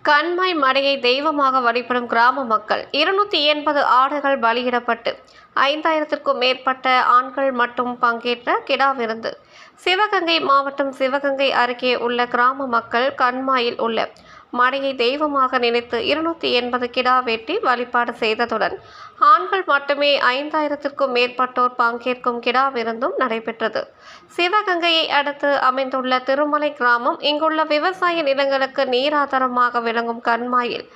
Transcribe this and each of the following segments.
கண்மாய் மடையை தெய்வமாக வழிபடும் கிராம மக்கள் 280 ஆடுகள் பலியிடப்பட்டு 5000க்கும் மேற்பட்ட ஆண்கள் மட்டும் பங்கேற்ற கிடா விருந்து. சிவகங்கை மாவட்டம் சிவகங்கை அருகே உள்ள கிராம மக்கள் கண்மாயில் உள்ள மடையை தெய்வமாக நினைத்து 280 கிடா வெட்டி வழிபாடு செய்ததுடன் ஆண்கள் மட்டுமே 5000க்கும் மேற்பட்டோர் பங்கேற்கும் கிடா விருந்தும் நடைபெற்றது. சிவகங்கையை அடுத்து அமைந்துள்ள திருமலை கிராமம் இங்குள்ள விவசாய நிலங்களுக்கு நீராதாரமாக விளங்கும் கண்மாயில்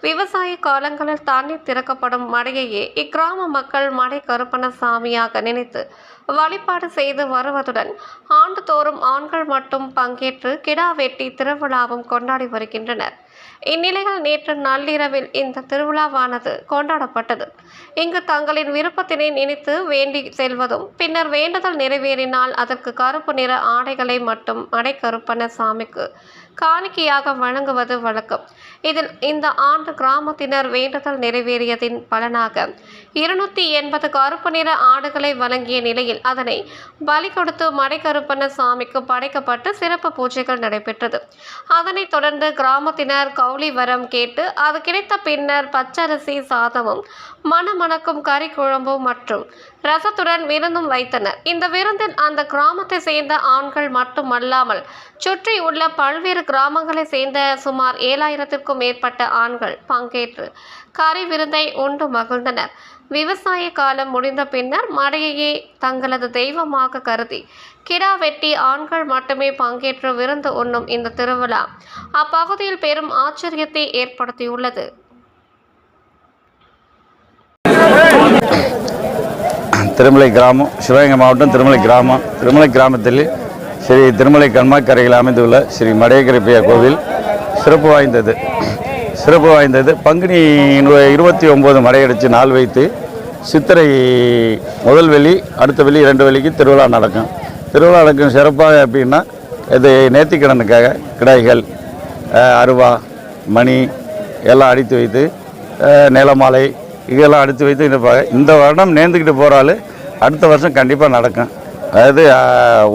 விவசாய காலங்களில் தண்ணீர் திறக்கப்படும் மடையையே இக்கிராம மக்கள் மடை கருப்பண சாமியாக நினைத்து வழிபாடு செய்து வருவதுடன் ஆண்டுதோறும் ஆண்கள் மட்டும் பங்கேற்று கிடா வெட்டி திருவிழாவும் கொண்டாடி வருகின்றனர். இந்நிலையில் நேற்று நள்ளிரவில் இந்த திருவிழாவானது கொண்டாடப்பட்டது. இங்கு தங்களின் விருப்பத்தினை நினைத்து வேண்டி செல்வதும் பின்னர் வேண்டுதல் நிறைவேறினால் அதற்கு கருப்பு நிற ஆடைகளை மட்டும் மடை கருப்பண சாமிக்கு காணிக்கையாக வழங்குவது வழக்கம். இதில் இந்த ஆண்டு கிராமத்தினர் வேண்டுதல் நிறைவேறியதின் பலனாக 280 கருப்பு நிற ஆடுகளை வழங்கிய நிலையில் அதனை பலி கொடுத்து மடை கருப்பண சாமிக்கு படைக்கப்பட்டு சிறப்பு பூஜைகள் நடைபெற்றது. அதனைத் தொடர்ந்து கிராமத்தினர் கௌளி வரம் கேட்டு அது கிடைத்த பின்னர் பச்சரிசி சாதமும் மணமணக்கும் கறி குழம்பும் மற்றும் ரசத்துடன் விருந்தும் வைத்தனர். இந்த விருந்தில் அந்த கிராமத்தை சேர்ந்த ஆண்கள் மட்டுமல்லாமல் சுற்றி உள்ள பல்வேறு கிராமங்களை சேர்ந்த சுமார் 7000க்கும் மேற்பட்ட ஆண்கள் பங்கேற்று கறி விருந்தை உண்டு மகிழ்ந்தனர். விவசாய காலம் முடிந்த பின்னர் மடையையே தங்களது தெய்வமாக கருதி கிடா வெட்டி ஆண்கள் மட்டுமே பங்கேற்று விருந்து உண்ணும் இந்த திருவிழா அப்பகுதியில் பெரும் ஆச்சரியத்தை ஏற்படுத்தியுள்ளது. திருமலை கிராமம், சிவகங்கை மாவட்டம் திருமலை கிராமத்தில் ஸ்ரீ திருமலை கண்மாய் கரையில் அமைந்துள்ள ஸ்ரீ மடையக்கரைப்பையா கோவில் சிறப்பு வாய்ந்தது. பங்குனி 29 மடையடித்து நாள் வைத்து சித்திரை முதல் வெள்ளி அடுத்த வெள்ளி 2 வெள்ளிக்கு திருவிழா நடக்கும். சிறப்பாக அப்படின்னா இது நேர்த்திக்கடனுக்காக கிடாய்கள், அருவா, மணி எல்லாம் அடித்து வைத்து நிலமாலை இதெல்லாம் அடித்து வைத்து இருப்பாங்க. இந்த வருடம் நேர்ந்துக்கிட்டு போகிறாள் அடுத்த வருஷம் கண்டிப்பாக நடக்கும். அதாவது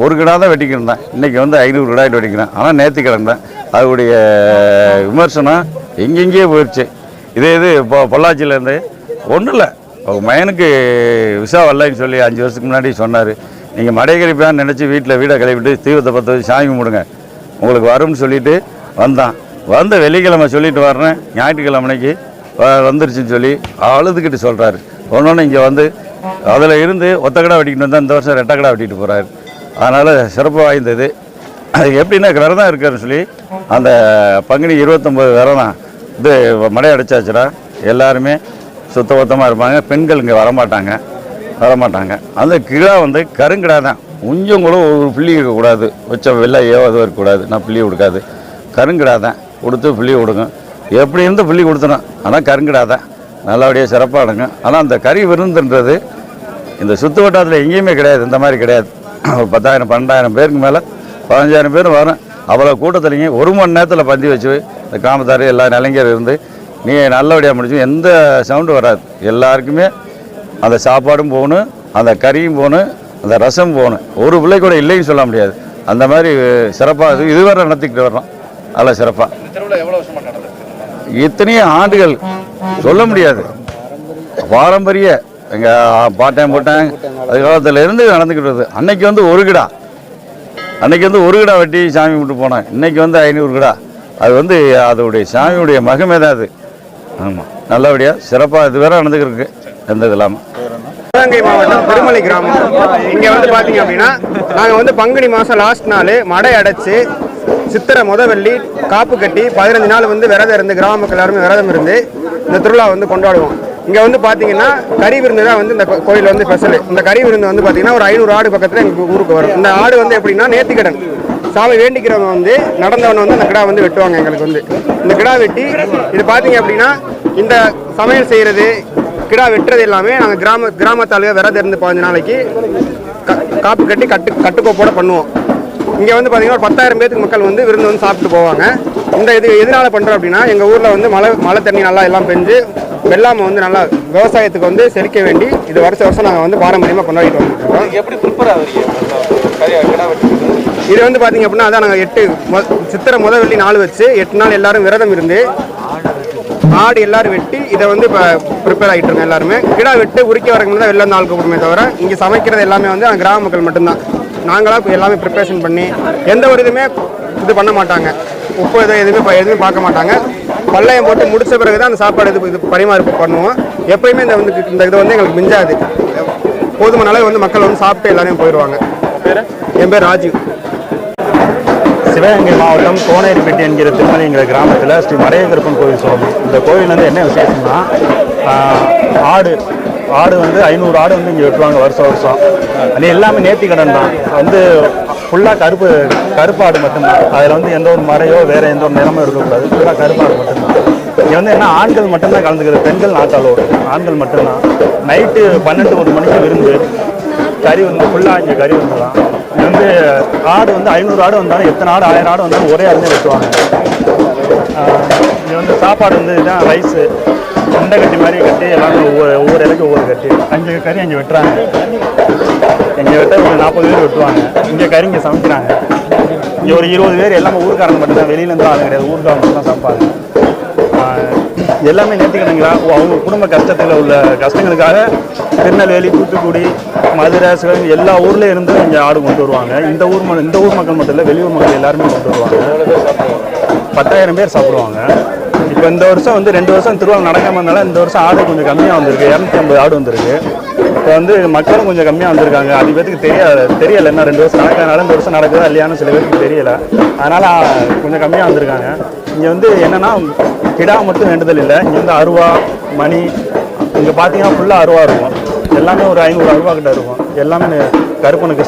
ஒரு கிடா தான் வெட்டிக்கிருந்தேன், இன்றைக்கி வந்து 500 கிடாய்ட்டு வெட்டிக்கிறேன். ஆனால் நேர்த்திக்கடன் தான். அதோடைய விமர்சனம் எங்கெங்கேயே போயிடுச்சு. இது இப்போ பொள்ளாச்சியிலேருந்து ஒன்றும் இல்லை, மயனுக்கு விசா வரலைன்னு சொல்லி 5 வருஷத்துக்கு முன்னாடி சொன்னார். நீங்கள் மடையக்கரைப்பான்னு நினச்சி வீட்டை கிளப்பிட்டு தீவத்தை பற்ற வச்சு சாமி கும்பிடுங்க உங்களுக்கு வரும்னு சொல்லிவிட்டு வந்த வெள்ளிக்கிழமை சொல்லிட்டு வர்றேன், ஞாயிற்றுக்கிழமைக்கு வந்துருச்சுன்னு சொல்லி அழுதுகிட்டு சொல்கிறாரு. ஒன்று இங்கே வந்து அதில் இருந்து ஒத்தக்கடா வெட்டிக்கிட்டு வந்தால் இந்த வருஷம் ரெட்டக்கடா வெட்டிட்டு போகிறாரு. அதனால் சிறப்பு வாய்ந்தது. அது எப்படின்னா விரதம் இருக்காருன்னு சொல்லி அந்த பங்குனி 29 விரதம் இது மடை அடைச்சாச்சுன்னா எல்லாருமே சுத்தமாக இருப்பாங்க. பெண்கள் இங்கே வரமாட்டாங்க. அந்த கிடா வந்து கருங்கிடா தான். கொஞ்சம் கூட ஒரு புள்ளி இருக்கக்கூடாது, வச்ச வெள்ளையோ அது இருக்கக்கூடாது. நான் புள்ளி கொடுக்காது, கருங்கிடா தான் கொடுத்து புள்ளி கொடுங்க. எப்படி இருந்து புள்ளி கொடுத்துடும், ஆனால் கருங்கிடா தான் நல்லபடியாக சிறப்பாக அடங்கும். ஆனால் அந்த கறி விருந்துன்றது இந்த சுற்று வட்டாரத்தில் எங்கேயுமே கிடையாது, இந்த மாதிரி கிடையாது. ஒரு 10,000 12,000 பேருக்கு மேலே 15,000 பேர் வரும். அவ்வளோ கூட்டத்துலேங்க 1 மணி நேரத்தில் பந்தி வச்சு இந்த கிராமத்தார் எல்லா நிலைஞர் இருந்து நீ நல்லபடியாக முடிச்சு எந்த சவுண்டு வராது. எல்லாருக்குமே அந்த சாப்பாடும் போகணும், அந்த கறியும் போகணும், அந்த ரசம் போகணும். ஒரு பிள்ளை கூட இல்லைன்னு சொல்ல முடியாது. அந்த மாதிரி சிறப்பாக இதுவரை நடத்திக்கிட்டு வர்றோம். அதில் சிறப்பாக இத்தனையும் ஆண்டுகள் சொல்ல முடியாது. பாரம்பரிய எங்கள் பாட்டையும் அது காலத்திலேருந்து நடந்துக்கிட்டு வருது. அன்னைக்கு வந்து ஒரு கிடா வெட்டி சாமி விட்டு போனேன். இன்றைக்கி வந்து 500 கிடா. அது வந்து அதோடைய சாமியுடைய மகிமை தான் அது. ஆமாம், நல்லபடியாக சிறப்பாக இதுவரை நடந்துக்கிருக்கு, எந்த இது இல்லாமல். சிவகங்கை மாவட்டம் திருமலை கிராமம். இங்கே வந்து பார்த்தீங்க அப்படின்னா நாங்கள் வந்து பங்குனி மாதம் லாஸ்ட் நாள் மடை அடைச்சி சித்திரை முதவெள்ளி காப்பு கட்டி 15 நாள் வந்து விரதம் இருந்து கிராம மக்கள் எல்லாருமே விரதம் இருந்து இந்த திருவிழா வந்து கொண்டாடுவோம். இங்கே வந்து பார்த்தீங்கன்னா கறி விருந்து தான் வந்து இந்த கோயில் வந்து ஸ்பெஷல். இந்த கறி விருந்து வந்து பார்த்தீங்கன்னா ஒரு 500 ஆடு பக்கத்தில் எங்கள் ஊருக்கு வரும். இந்த ஆடு வந்து எப்படின்னா நேர்த்திக்கடன் சாமி வேண்டிக்கிறவங்க வந்து நடந்தவனை வந்து இந்த கிடா வந்து வெட்டுவாங்க. எங்களுக்கு வந்து இந்த கிடா வெட்டி இது பார்த்தீங்க அப்படின்னா இந்த சமையல் செய்கிறது கிடா வெட்டுறது எல்லாமே நாங்கள் கிராமத்தாளுக விரதம் இருந்து 15 நாளைக்கு காப்பு கட்டி கட்டுக்கோப்போட பண்ணுவோம். இங்கே வந்து பார்த்தீங்கன்னா ஒரு 10,000 பேருக்கு மக்கள் வந்து விருந்து வந்து சாப்பிட்டு போவாங்க. இந்த இது எதனால பண்ணுறோம் அப்படின்னா எங்கள் ஊரில் வந்து மழை தண்ணி நல்லா எல்லாம் பெஞ்சு வெள்ளாமை வந்து நல்லா விவசாயத்துக்கு வந்து செழிக்க வேண்டி இது வருஷம் நாங்கள் வந்து பாரம்பரியமாக கொண்டாடிட்டு வந்துருக்கோம். எப்படி ப்ரிப்பேர் ஆகுறீங்க? இது வந்து பார்த்தீங்க அப்படின்னா அதான் நாங்கள் சித்திரை வெள்ளி நாள் வச்சு 8 நாள் எல்லாரும் விரதம் இருந்து ஆடு எல்லாரும் வெட்டி இதை வந்து இப்போ ப்ரிப்பேர் ஆகிட்டு இருக்கோம். எல்லாருமே கிடா வெட்டு உரிக்க வரக்கு தான் வெளில நாள் கூப்பிடுமே தவிர இங்கே சமைக்கிறது எல்லாமே வந்து கிராம மக்கள் மட்டும்தான். நாங்களாம் இப்போ எல்லாமே ப்ரிப்பரேஷன் பண்ணி எந்த ஒரு இதுவுமே இது பண்ண மாட்டாங்க. உப்பு எதுவுமே பார்க்க மாட்டாங்க. பள்ளையம் போட்டு முடிச்ச பிறகு தான் அந்த சாப்பாடு இது பரிமாறிப்பு பண்ணுவோம். எப்பயுமே இந்த இதை வந்து எங்களுக்கு மிஞ்சாது. போதுமான அளவு வந்து மக்கள் வந்து சாப்பிட்டு எல்லாரையும் போயிடுவாங்க. என் பேர் ராஜீவ். சிவகங்கை மாவட்டம் கோனேரிப்பட்டி என்கிற திருமலைங்கிற கிராமத்தில் ஸ்ரீ மடையகருப்பன் கோவில் சொல்லணும். இந்த கோவில் வந்து என்ன விசேஷம்னா ஆடு வந்து 500 ஆடு வந்து இங்கே வெட்டுவாங்க வருஷம். அது எல்லாமே நேர்த்தி கடன் தான். வந்து ஃபுல்லாக கருப்பு ஆடு மட்டும்தான். அதில் வந்து எந்த ஒரு மறையோ வேறு எந்த ஒரு நிறமோ இருக்கக்கூடாது. ஃபுல்லாக கருப்பு ஆடு மட்டும்தான். இங்கே வந்து என்ன ஆண்கள் மட்டும்தான் கலந்துக்கிறது. பெண்கள் நாட்டாளோடு ஆண்கள் மட்டும்தான். நைட்டு 12-1 மணிக்கு விருந்து கறி வந்து ஃபுல்லாக இங்கே கறி வந்துடலாம். இது வந்து ஆடு வந்து 500 ஆடு வந்தாலும் எத்தனை ஆடு 1000 ஆடு வந்தாலும் ஒரே ஆடுமே வெட்டுவாங்க. இங்கே வந்து சாப்பாடு வந்து இதுதான் ரைஸு உண்டை கட்டி மாதிரி கட்டி எல்லாமே ஒவ்வொரு இலைக்கு ஒவ்வொரு கட்டி 5 கறி அங்கே வெட்டுறாங்க. இங்கே வெட்ட ஒரு 40 பேர் வெட்டுவாங்க. இங்கே கறி இங்கே சமைக்கிறாங்க. இங்கே ஒரு 20 பேர் எல்லாமே ஊருக்காரங்க மட்டும்தான். வெளியிலேருந்து ஆள் கிடையாது. ஊருக்காரங்க மட்டும் தான் சமைப்பாங்க. எல்லாமே நேர்த்திக்கணுங்களா அவங்க குடும்ப கஷ்டத்தில் உள்ள கஷ்டங்களுக்காக திருநெல்வேலி, தூத்துக்குடி, மதுரை, சிவகங்கை எல்லா ஊர்லேயும் இருந்து இங்கே ஆடு கொண்டு வருவாங்க. இந்த ஊர் மக்கள் மட்டும் இல்லை, வெளியூர் மக்கள் எல்லாருமே கொண்டு வருவாங்க. 10,000 பேர் சாப்பிடுவாங்க. இப்போ இந்த வருஷம் வந்து 2 வருஷம் திருவிழா நடக்காமல் இருந்தாலும் இந்த வருஷம் ஆடு கொஞ்சம் கம்மியாக வந்திருக்கு. 250 ஆடு வந்திருக்கு. இப்போ வந்து மக்களும் கொஞ்சம் கம்மியாக வந்திருக்காங்க. அது பேருக்கு தெரியலை. என்ன 2 வருஷம் நடக்கிறதுனால இந்த வருஷம் நடக்குதா இல்லையான்னு சில பேருக்கு தெரியலை. அதனால் கொஞ்சம் கம்மியாக வந்திருக்காங்க. இங்கே வந்து என்னென்னா கிடா மட்டும் வேண்டுதல் இல்லை. இங்கே வந்து அருவா, மணி, இங்கே பார்த்தீங்கன்னா ஃபுல்லாக அருவா இருக்கும். எல்லாமே ஒரு 500 அருவா கிட்ட இருக்கும். எல்லாமே கருப்பனுக்கு